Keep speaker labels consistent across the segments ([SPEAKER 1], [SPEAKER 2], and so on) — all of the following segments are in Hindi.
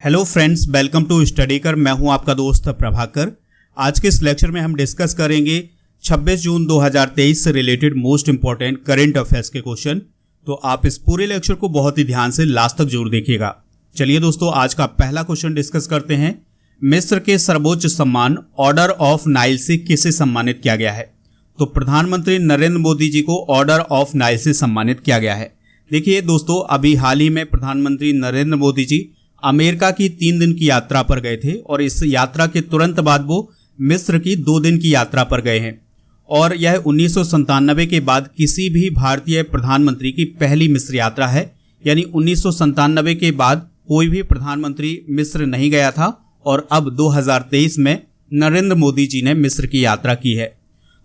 [SPEAKER 1] Hello friends, welcome to study कर। मैं हूं आपका दोस्त प्रभाकर। आज के इस लेक्चर में हम डिस्कस करेंगे 26 जून 2023 से related most important current affairs के क्वेश्चन। तो आप इस पूरे लेक्चर को बहुत ही ध्यान से लास्ट तक जरूर देखिएगा। चलिए दोस्तों, आज का पहला क्वेश्चन डिस्कस करते हैं। मिस्र के सर्वोच्च सम्मान ऑर्डर ऑफ नाइल से किसे सम्मानित किया गया है? तो प्रधानमंत्री नरेंद्र मोदी जी को ऑर्डर ऑफ नाइल से सम्मानित किया गया है। देखिए दोस्तों, अभी हाल ही में प्रधानमंत्री नरेंद्र मोदी जी अमेरिका की 3 दिन की यात्रा पर गए थे और इस यात्रा के तुरंत बाद वो मिस्र की 2 दिन की यात्रा पर गए हैं। और यह 1997 के बाद किसी भी भारतीय प्रधानमंत्री की पहली मिस्र यात्रा है। यानी 1997 के बाद कोई भी प्रधानमंत्री मिस्र नहीं गया था और अब 2023 में नरेंद्र मोदी जी ने मिस्र की यात्रा की है।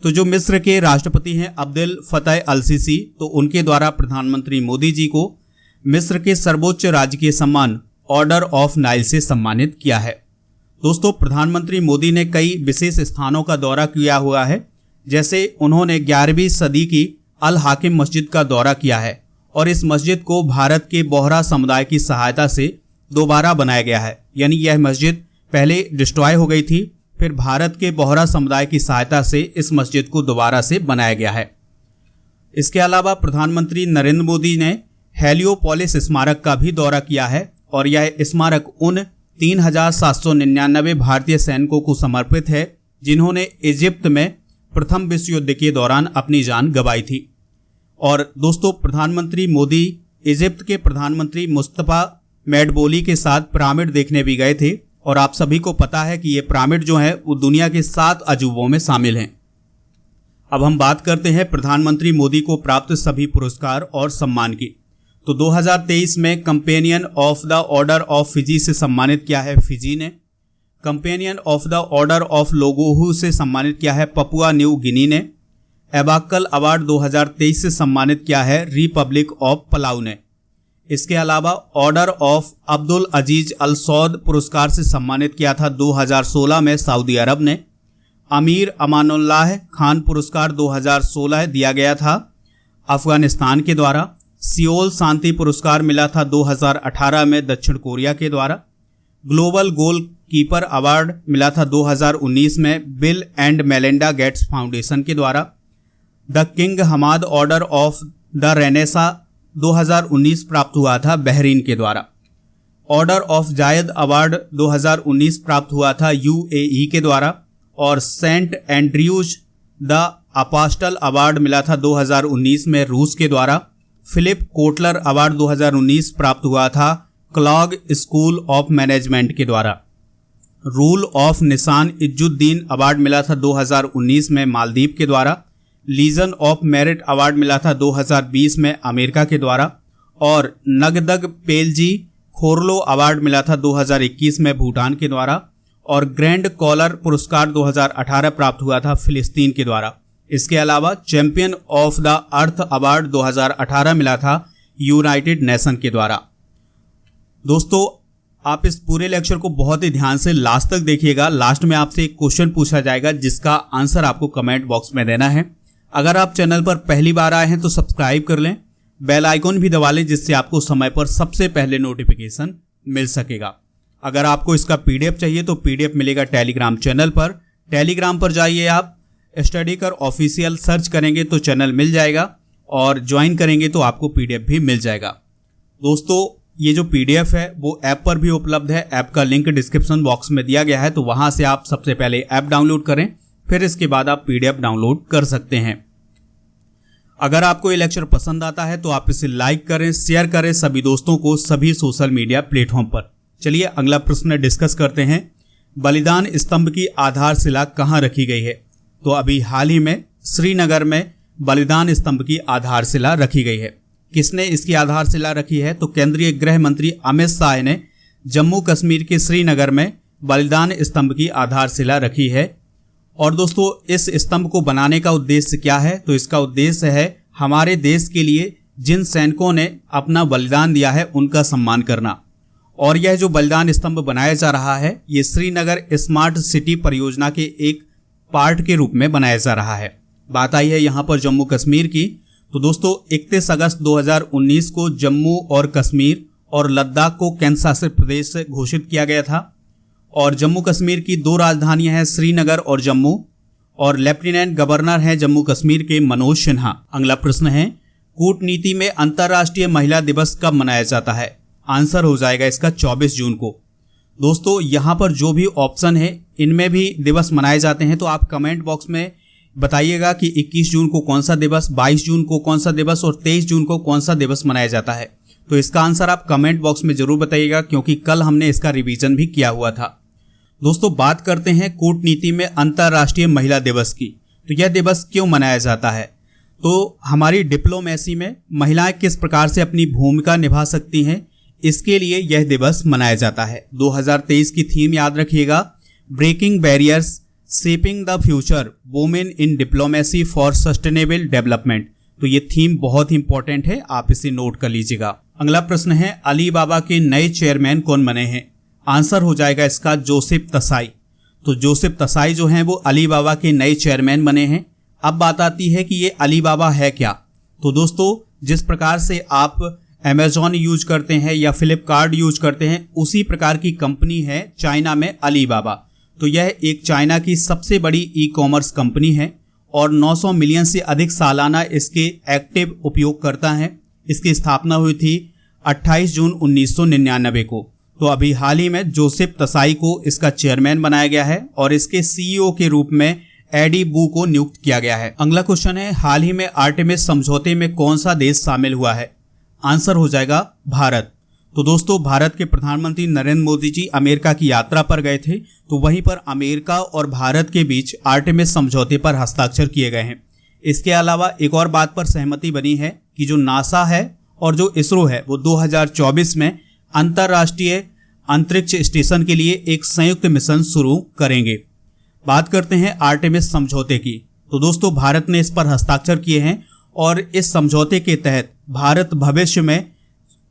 [SPEAKER 1] तो जो मिस्र के राष्ट्रपति हैं अब्देल फतह अल सीसी, तो उनके द्वारा प्रधानमंत्री मोदी जी को मिस्र के सर्वोच्च राजकीय सम्मान ऑर्डर ऑफ नाइल से सम्मानित किया है। दोस्तों, प्रधानमंत्री मोदी ने कई विशेष स्थानों का दौरा किया हुआ है। जैसे उन्होंने 11वीं सदी की अल हाकिम मस्जिद का दौरा किया है और इस मस्जिद को भारत के बोहरा समुदाय की सहायता से दोबारा बनाया गया है। यानी यह मस्जिद पहले डिस्ट्रॉय हो गई थी, फिर भारत के बोहरा समुदाय की सहायता से इस मस्जिद को दोबारा से बनाया गया है। इसके अलावा प्रधानमंत्री नरेंद्र मोदी ने हेलियोपोलिस स्मारक का भी दौरा किया है और यह स्मारक उन 3799 भारतीय सैनिकों को समर्पित है जिन्होंने इजिप्ट में प्रथम विश्व युद्ध के दौरान अपनी जान गंवाई थी। और दोस्तों, प्रधानमंत्री मोदी इजिप्ट के प्रधानमंत्री मुस्तफा मेडबोली के साथ पिरामिड देखने भी गए थे और आप सभी को पता है कि ये पिरामिड जो है वो दुनिया के 7 अजूबों में शामिल हैं। अब हम बात करते हैं प्रधानमंत्री मोदी को प्राप्त सभी पुरस्कार और सम्मान की। तो 2023 में companion of the order of Fiji से सम्मानित किया है फिजी ने। Companion of the order of लोगोहू से सम्मानित किया है पपुआ न्यू गिनी ने। एबाकल अवार्ड 2023 से सम्मानित किया है रिपब्लिक ऑफ पलाऊ ने। इसके अलावा ऑर्डर ऑफ अब्दुल अजीज अल सौद पुरस्कार से सम्मानित किया था 2016 में सऊदी अरब ने। अमीर अमानुल्लाह खान पुरस्कार 2016 दिया गया था अफगानिस्तान के द्वारा। सियोल शांति पुरस्कार मिला था 2018 में दक्षिण कोरिया के द्वारा। ग्लोबल गोल कीपर अवार्ड मिला था 2019 में Bill and Melinda Gates foundation के द्वारा। The king Hamad order of the renaissance 2019 प्राप्त हुआ था बहरीन के द्वारा। ऑर्डर ऑफ जायद अवार्ड 2019 प्राप्त हुआ था यूएई के द्वारा। और सेंट एंड्रयूज द अपास्टल अवार्ड मिला था 2019 में रूस के द्वारा। फिलिप कोटलर अवार्ड 2019 प्राप्त हुआ था क्लॉग स्कूल ऑफ मैनेजमेंट के द्वारा। रूल ऑफ निशान इज्जुद्दीन अवार्ड मिला था 2019 में मालदीव के द्वारा। लीजन ऑफ मेरिट अवार्ड मिला था 2020 में अमेरिका के द्वारा। और नगदग पेलजी खोरलो अवार्ड मिला था 2021 में भूटान के द्वारा। और ग्रैंड कॉलर पुरस्कार 2018 प्राप्त हुआ था फिलिस्तीन के द्वारा। इसके अलावा champion of the earth award 2018 मिला था यूनाइटेड नेशन के द्वारा। दोस्तों, आप इस पूरे लेक्चर को बहुत ही ध्यान से लास्ट तक देखिएगा। लास्ट में आपसे एक क्वेश्चन पूछा जाएगा जिसका आंसर आपको कमेंट बॉक्स में देना है। अगर आप चैनल पर पहली बार आए हैं तो सब्सक्राइब कर लें, बेल आइकॉन भी दबा लें जिससे आपको समय पर सबसे पहले नोटिफिकेशन मिल सकेगा। अगर आपको इसका पीडीएफ चाहिए तो पीडीएफ मिलेगा टेलीग्राम चैनल पर। टेलीग्राम पर जाइए, आप स्टडी कर ऑफिशियल सर्च करेंगे तो चैनल मिल जाएगा और ज्वाइन करेंगे तो आपको पीडीएफ भी मिल जाएगा। दोस्तों, ये जो पीडीएफ है वो ऐप पर भी उपलब्ध है। ऐप का लिंक डिस्क्रिप्शन बॉक्स में दिया गया है, तो वहां से आप सबसे पहले ऐप डाउनलोड करें, फिर इसके बाद आप पीडीएफ डाउनलोड कर सकते हैं। अगर आपको ये लेक्चर पसंद आता है तो आप इसे लाइक करें, शेयर करें सभी दोस्तों को सभी सोशल मीडिया प्लेटफॉर्म पर। चलिए अगला प्रश्न डिस्कस करते हैं। बलिदान स्तंभ की आधारशिला कहाँ रखी गई है? तो अभी हाल ही में श्रीनगर में बलिदान स्तंभ की आधारशिला रखी गई है। किसने इसकी आधारशिला रखी है? तो केंद्रीय गृह मंत्री अमित शाह ने जम्मू कश्मीर के श्रीनगर में बलिदान स्तंभ की आधारशिला रखी है। और दोस्तों, इस स्तंभ को बनाने का उद्देश्य क्या है? तो इसका उद्देश्य है हमारे देश के लिए जिन सैनिकों ने अपना बलिदान दिया है उनका सम्मान करना। और यह जो बलिदान स्तंभ बनाया जा रहा है ये श्रीनगर स्मार्ट सिटी परियोजना के एक पार्ट के रूप में बनाया जा रहा है। बात आई है यहाँ पर जम्मू कश्मीर की। तो दोस्तों, 31 अगस्त 2019 को जम्मू और कश्मीर और लद्दाख को केंद्र शासित प्रदेश घोषित किया गया था। और जम्मू कश्मीर की 2 राजधानियां हैं, श्रीनगर और जम्मू, और लेफ्टिनेंट गवर्नर हैं जम्मू कश्मीर के मनोज सिन्हा। अगला प्रश्न है, कूटनीति में अंतर्राष्ट्रीय महिला दिवस कब मनाया जाता है? आंसर हो जाएगा इसका 24 जून को। दोस्तों यहाँ पर जो भी ऑप्शन है इनमें भी दिवस मनाए जाते हैं, तो आप कमेंट बॉक्स में बताइएगा कि 21 जून को कौन सा दिवस, 22 जून को कौन सा दिवस और 23 जून को कौन सा दिवस मनाया जाता है। तो इसका आंसर आप कमेंट बॉक्स में जरूर बताइएगा, क्योंकि कल हमने इसका रिवीजन भी किया हुआ था। दोस्तों बात करते हैं कूटनीति में अंतर्राष्ट्रीय महिला दिवस की। तो यह दिवस क्यों मनाया जाता है? तो हमारी डिप्लोमेसी में महिलाएं किस प्रकार से अपनी भूमिका निभा सकती हैं, इसके लिए यह दिवस मनाया जाता है। 2023 की थीम याद रखिएगा, breaking barriers shaping the future women in diplomacy for sustainable development. तो ये थीम बहुत ही इंपॉर्टेंट है, आप इसे नोट कर लीजिएगा। अगला प्रश्न है, अलीबाबा के नए चेयरमैन कौन बने हैं? आंसर हो जाएगा इसका जोसेफ तसाई। तो जोसेफ तसाई जो हैं वो अलीबाबा के नए चेयरमैन बने हैं। अब बात आती है कि ये अलीबाबा है क्या। तो दोस्तों जिस प्रकार से आप अमेजॉन यूज करते हैं या फ्लिपकार्ट यूज करते हैं, उसी प्रकार की कंपनी है चाइना में अलीबाबा। तो यह एक चाइना की सबसे बड़ी ई कॉमर्स कंपनी है और 900 मिलियन से अधिक सालाना इसके एक्टिव उपयोगकर्ता हैं। इसकी स्थापना हुई थी 28 जून 1999 को। तो अभी हाल ही में जोसेफ तसाई को इसका चेयरमैन बनाया गया है और इसके सीईओ के रूप में एडी बू को नियुक्त किया गया है। अगला क्वेश्चन है, हाल ही में आर्टेमिस समझौते में कौन सा देश शामिल हुआ है? आंसर हो जाएगा भारत। तो दोस्तों भारत के प्रधानमंत्री नरेंद्र मोदी जी अमेरिका की यात्रा पर गए थे, तो वहीं पर अमेरिका और भारत के बीच आर्टेमिस समझौते पर हस्ताक्षर किए गए हैं। इसके अलावा एक और बात पर सहमति बनी है कि जो नासा है और जो इसरो है वो 2024 में अंतर्राष्ट्रीय अंतरिक्ष स्टेशन के लिए एक संयुक्त मिशन शुरू करेंगे। बात करते हैं आर्टेमिस समझौते की। तो दोस्तों भारत ने इस पर हस्ताक्षर किए हैं और इस समझौते के तहत भारत भविष्य में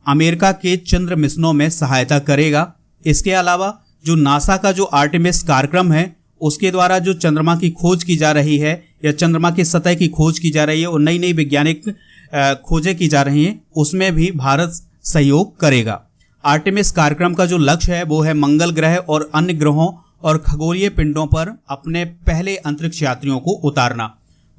[SPEAKER 1] अमेरिका के चंद्र मिशनों में सहायता करेगा। इसके अलावा जो नासा का जो आर्टेमिस कार्यक्रम है उसके द्वारा जो चंद्रमा की खोज की जा रही है या चंद्रमा की सतह की खोज की जा रही है और नई नई वैज्ञानिक खोजें की जा रही हैं, उसमें भी भारत सहयोग करेगा। आर्टेमिस कार्यक्रम का जो लक्ष्य है वो है मंगल ग्रह और अन्य ग्रहों और खगोलीय पिंडों पर अपने पहले अंतरिक्ष यात्रियों को उतारना।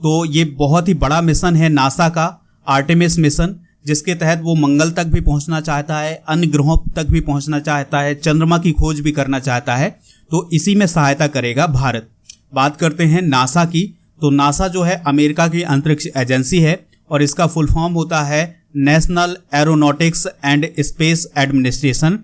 [SPEAKER 1] तो ये बहुत ही बड़ा मिशन है नासा का आर्टेमिस मिशन, जिसके तहत वो मंगल तक भी पहुंचना चाहता है, अन्य ग्रहों तक भी पहुंचना चाहता है, चंद्रमा की खोज भी करना चाहता है। तो इसी में सहायता करेगा भारत। बात करते हैं नासा की। तो नासा जो है अमेरिका की अंतरिक्ष एजेंसी है और इसका फुल फॉर्म होता है national aeronautics and space administration,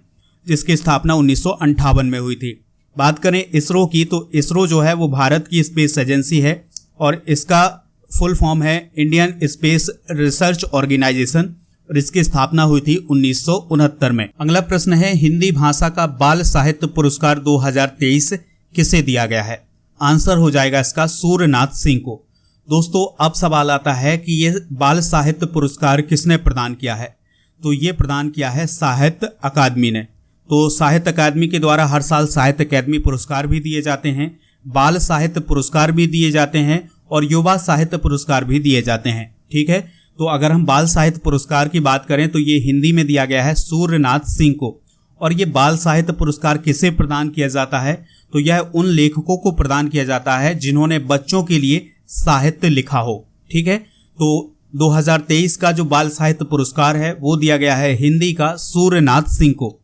[SPEAKER 1] जिसकी स्थापना 1958 में हुई थी। बात करें इसरो की, तो इसरो जो है वो भारत की स्पेस एजेंसी है और इसका फुल फॉर्म है इंडियन स्पेस रिसर्च ऑर्गेनाइजेशन और इसकी स्थापना हुई थी 1969 में। अगला प्रश्न है, हिंदी भाषा का बाल साहित्य पुरस्कार 2023 किसे दिया गया है? आंसर हो जाएगा इसका सूर्यनाथ सिंह को। दोस्तों अब सवाल आता है कि ये बाल साहित्य पुरस्कार किसने प्रदान किया है? तो ये प्रदान किया है साहित्य अकादमी ने। तो साहित्य अकादमी के द्वारा हर साल साहित्य अकादमी पुरस्कार भी दिए जाते हैं, बाल साहित्य पुरस्कार भी दिए जाते हैं और युवा साहित्य पुरस्कार भी दिए जाते हैं। ठीक है, तो अगर हम बाल साहित्य पुरस्कार की बात करें तो ये हिंदी में दिया गया है सूर्यनाथ सिंह को। और ये बाल साहित्य पुरस्कार किसे प्रदान किया जाता है? तो यह उन लेखकों को प्रदान किया जाता है जिन्होंने बच्चों के लिए साहित्य लिखा हो। ठीक है, तो 2023 का जो बाल साहित्य पुरस्कार है वो दिया गया है हिंदी का सूर्यनाथ सिंह को।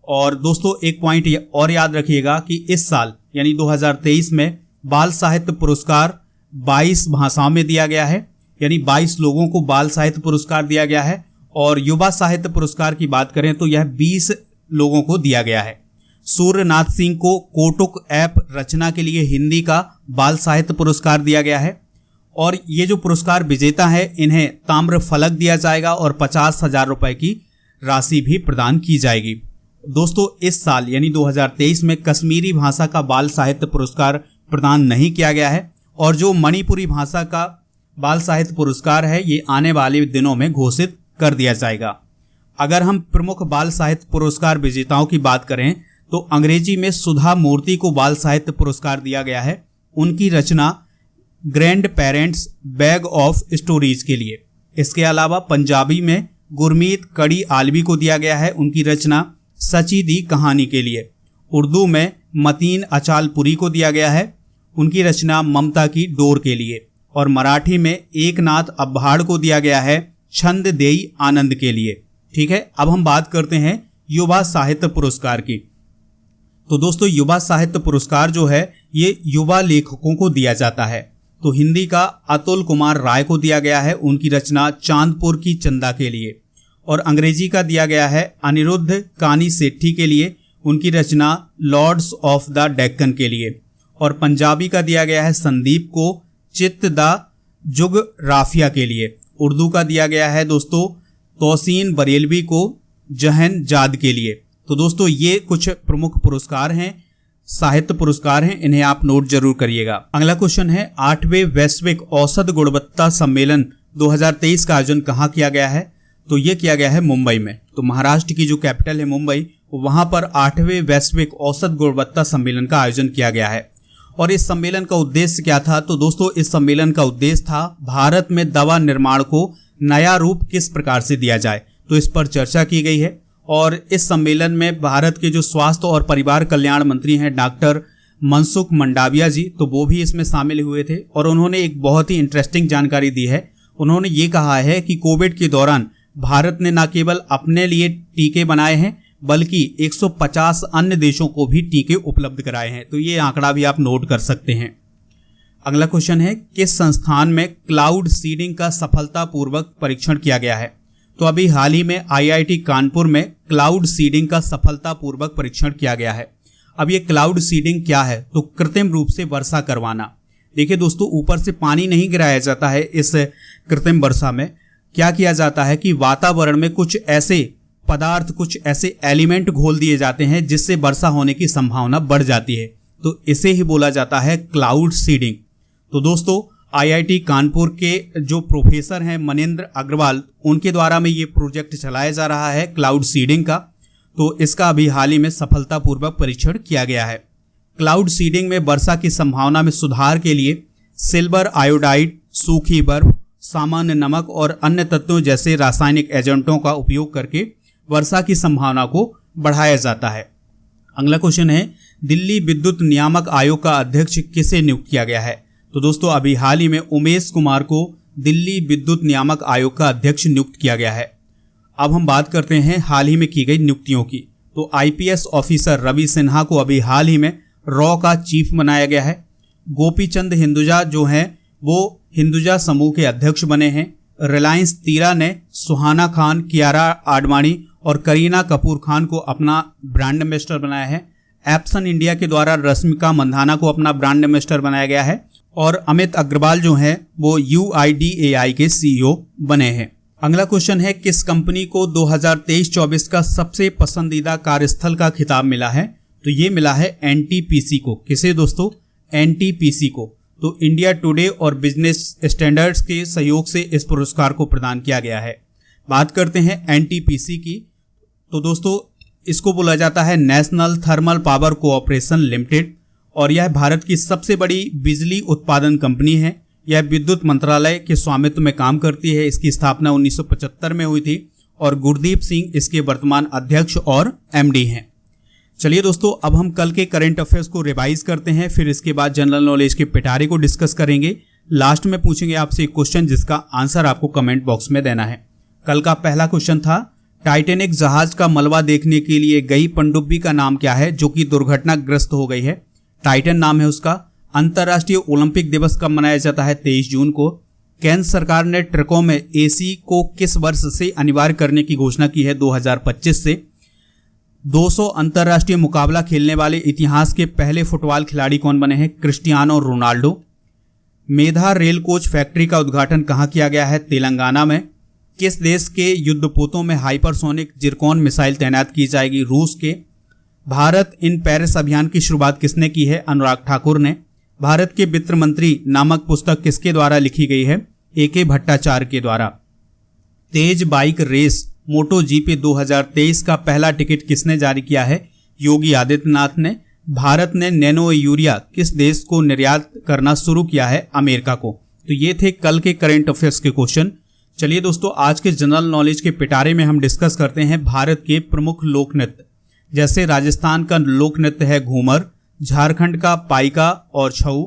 [SPEAKER 1] और दोस्तों एक पॉइंट और याद रखिएगा कि इस साल यानी 2023 में बाल साहित्य पुरस्कार 22 भाषाओं में दिया गया है, यानी 22 लोगों को बाल साहित्य पुरस्कार दिया गया है। और युवा साहित्य पुरस्कार की बात करें तो यह 20 लोगों को दिया गया है। सूर्यनाथ सिंह को कोटुक ऐप रचना के लिए हिंदी का बाल साहित्य पुरस्कार दिया गया है और ये जो पुरस्कार विजेता है इन्हें ताम्र फलक दिया जाएगा और 50,000 रुपए की राशि भी प्रदान की जाएगी। दोस्तों इस साल यानी 2023 में कश्मीरी भाषा का बाल साहित्य पुरस्कार प्रदान नहीं किया गया है और जो मणिपुरी भाषा का बाल साहित्य पुरस्कार है ये आने वाले दिनों में घोषित कर दिया जाएगा। अगर हम प्रमुख बाल साहित्य पुरस्कार विजेताओं की बात करें तो अंग्रेजी में सुधा मूर्ति को बाल साहित्य पुरस्कार दिया गया है उनकी रचना grandparents bag of stories के लिए। इसके अलावा पंजाबी में गुरमीत कड़ी आलवी को दिया गया है उनकी रचना सची दी कहानी के लिए। उर्दू में मतीन अचालपुरी को दिया गया है उनकी रचना ममता की डोर के लिए। और मराठी में एकनाथ अब्बाड़ को दिया गया है छंद देई आनंद के लिए। ठीक है, अब हम बात करते हैं युवा साहित्य पुरस्कार की। तो दोस्तों युवा साहित्य पुरस्कार जो है ये युवा लेखकों को दिया जाता है। तो हिंदी का अतुल कुमार राय को दिया गया है उनकी रचना चांदपुर की चंदा के लिए। और अंग्रेजी का दिया गया है अनिरुद्ध कानी सेठी के लिए उनकी रचना लॉर्ड्स ऑफ द डेक्कन के लिए। और पंजाबी का दिया गया है संदीप को चित्त द जुग राफिया के लिए। उर्दू का दिया गया है दोस्तों तौसीन बरेलवी को जहन जाद के लिए। तो दोस्तों ये कुछ प्रमुख पुरस्कार हैं, साहित्य पुरस्कार हैं, इन्हें आप नोट जरूर करिएगा। अगला क्वेश्चन है 8वें वैश्विक औसत गुणवत्ता सम्मेलन 2023 का आयोजन कहाँ किया गया है? तो ये किया गया है मुंबई में। तो महाराष्ट्र की जो कैपिटल है मुंबई, वहां पर 8वें वैश्विक औसत गुणवत्ता सम्मेलन का आयोजन किया गया है। और इस सम्मेलन का उद्देश्य क्या था? तो दोस्तों इस सम्मेलन का उद्देश्य था भारत में दवा निर्माण को नया रूप किस प्रकार से दिया जाए, तो इस पर चर्चा की गई है। और इस सम्मेलन में भारत के जो स्वास्थ्य और परिवार कल्याण मंत्री हैं डॉक्टर मनसुख मंडाविया जी, तो वो भी इसमें शामिल हुए थे। और उन्होंने एक बहुत ही इंटरेस्टिंग जानकारी दी है। उन्होंने ये कहा है कि कोविड के दौरान भारत ने न केवल अपने लिए टीके बनाए हैं बल्कि 150 अन्य देशों को भी टीके उपलब्ध कराए हैं। तो ये आंकड़ा भी आप नोट कर सकते हैं। अगला क्वेश्चन है किस संस्थान में क्लाउड सीडिंग का सफलतापूर्वक परीक्षण किया गया है? तो अभी हाल ही में IIT कानपुर में क्लाउड सीडिंग का सफलतापूर्वक परीक्षण किया गया है। अब ये क्लाउड सीडिंग क्या है? तो कृत्रिम रूप से वर्षा करवाना। देखिए दोस्तों ऊपर से पानी नहीं गिराया जाता है इस कृत्रिम वर्षा में। क्या किया जाता है कि वातावरण में कुछ ऐसे पदार्थ, कुछ ऐसे एलिमेंट घोल दिए जाते हैं जिससे वर्षा होने की संभावना बढ़ जाती है। तो इसे ही बोला जाता है क्लाउड सीडिंग। तो दोस्तों IIT कानपुर के जो प्रोफेसर हैं मनेंद्र अग्रवाल, उनके द्वारा में ये प्रोजेक्ट चलाया जा रहा है क्लाउड सीडिंग का। तो इसका अभी हाल ही में सफलतापूर्वक परीक्षण किया गया है। क्लाउड सीडिंग में वर्षा की संभावना में सुधार के लिए सिल्वर आयोडाइड, सूखी बर्फ, सामान्य नमक और अन्य तत्वों जैसे रासायनिक एजेंटों का उपयोग करके वर्षा की संभावना को बढ़ाया जाता है। अगला क्वेश्चन है दिल्ली विद्युत नियामक आयोग का अध्यक्ष किसे नियुक्त किया गया है? तो दोस्तों अभी हाल ही में उमेश कुमार को दिल्ली विद्युत नियामक आयोग का अध्यक्ष नियुक्त किया गया है। अब हम बात करते हैं हाल ही में की गई नियुक्तियों की। तो IPS ऑफिसर रवि सिन्हा को अभी हाल ही में रॉ का चीफ बनाया गया है। गोपी चंद हिंदुजा जो हैं वो हिंदुजा समूह के अध्यक्ष बने हैं। रिलायंस तीरा ने सुहाना खान, कियारा आडवाणी और करीना कपूर खान को अपना ब्रांड एम्बेसडर बनाया है। एप्सन इंडिया के द्वारा रश्मिका मंधाना को अपना ब्रांड एम्बेसडर बनाया गया है। और अमित अग्रवाल जो हैं वो UIDAI के CEO बने हैं। अगला क्वेश्चन है किस कंपनी को 2023-24 का सबसे पसंदीदा कार्यस्थल का खिताब मिला है? तो ये मिला है NTPC को। किसे दोस्तों? NTPC को। तो इंडिया टुडे और बिजनेस स्टैंडर्ड्स के सहयोग से इस पुरस्कार को प्रदान किया गया है। बात करते हैं NTPC की। तो दोस्तों इसको बोला जाता है national thermal power cooperation limited और यह भारत की सबसे बड़ी बिजली उत्पादन कंपनी है। यह विद्युत मंत्रालय के स्वामित्व में काम करती है। इसकी स्थापना 1975 में हुई थी और गुरदीप सिंह इसके वर्तमान अध्यक्ष और MD हैं। चलिए दोस्तों अब हम कल के करंट अफेयर्स को रिवाइज करते हैं, फिर इसके बाद जनरल नॉलेज के पिटारे को डिस्कस करेंगे। लास्ट में पूछेंगे आपसे एक क्वेश्चन जिसका आंसर आपको कमेंट बॉक्स में देना है। कल का पहला क्वेश्चन था टाइटैनिक जहाज का मलबा देखने के लिए गई पनडुब्बी का नाम क्या है जो कि दुर्घटनाग्रस्त हो गई है? टाइटन नाम है उसका। अंतर्राष्ट्रीय ओलंपिक दिवस कब मनाया जाता है? 23 जून को। केंद्र सरकार ने ट्रकों में AC को किस वर्ष से अनिवार्य करने की घोषणा की है? 2025 से। 200 अंतर्राष्ट्रीय मुकाबला खेलने वाले इतिहास के पहले फुटबॉल खिलाड़ी कौन बने हैं? Cristiano Ronaldo. Medha rail coach factory का उद्घाटन कहाँ किया गया है? तेलंगाना में। किस देश के युद्धपोतों में हाइपरसोनिक जिरकॉन मिसाइल तैनात की जाएगी? रूस के। भारत इन पेरिस अभियान की शुरुआत किसने की है? अनुराग ठाकुर ने। भारत के वित्त मंत्री नामक पुस्तक किसके द्वारा लिखी गई है? AK भट्टाचार्य के द्वारा। तेज बाइक रेस MotoGP 2023 का पहला टिकट किसने जारी किया है? योगी आदित्यनाथ ने। भारत ने नैनो यूरिया किस देश को निर्यात करना शुरू किया है? अमेरिका को। तो ये थे कल के करंट अफेयर्स के क्वेश्चन। चलिए दोस्तों, आज के जनरल नॉलेज के पिटारे में हम डिस्कस करते हैं भारत के प्रमुख लोक नृत्य। जैसे राजस्थान का लोक नृत्य है घूमर, झारखंड का पाइका और छऊ,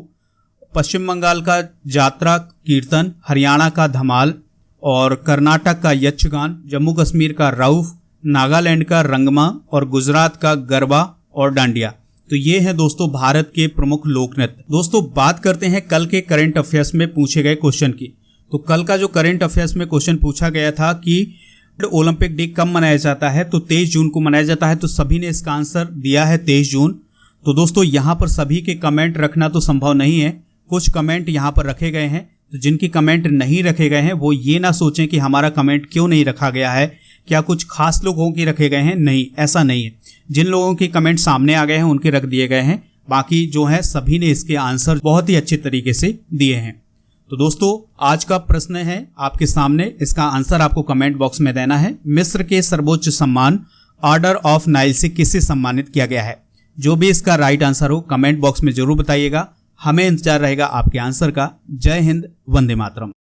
[SPEAKER 1] पश्चिम बंगाल का जात्रा कीर्तन, हरियाणा का धमाल और कर्नाटक का यक्षगान, जम्मू कश्मीर का राउफ, नागालैंड का रंगमा और गुजरात का गरबा और डांडिया। तो ये है दोस्तों भारत के प्रमुख लोक नृत्य। दोस्तों बात करते हैं कल के करंट अफेयर्स में पूछे गए क्वेश्चन की। तो कल का जो करंट अफेयर्स में क्वेश्चन पूछा गया था कि ओलंपिक डे कब मनाया जाता है, तो 23 जून को मनाया जाता है। तो सभी ने इसका आंसर दिया है 23 जून। तो दोस्तों यहाँ पर सभी के कमेंट रखना तो संभव नहीं है, कुछ कमेंट यहाँ पर रखे गए हैं। तो जिनकी कमेंट नहीं रखे गए हैं वो ये ना सोचें कि हमारा कमेंट क्यों नहीं रखा गया है, क्या कुछ खास लोगों के रखे गए हैं। नहीं, ऐसा नहीं है। जिन लोगों के कमेंट सामने आ गए हैं उनके रख दिए गए हैं। बाकी जो है सभी ने इसके आंसर बहुत ही अच्छे तरीके से दिए हैं। तो दोस्तों आज का प्रश्न है आपके सामने, इसका आंसर आपको कमेंट बॉक्स में देना है। मिस्र के सर्वोच्च सम्मान ऑर्डर ऑफ नाइल से किसे सम्मानित किया गया है? जो भी इसका राइट आंसर हो कमेंट बॉक्स में जरूर बताइएगा। हमें इंतजार रहेगा आपके आंसर का। जय हिंद, वंदे मातरम।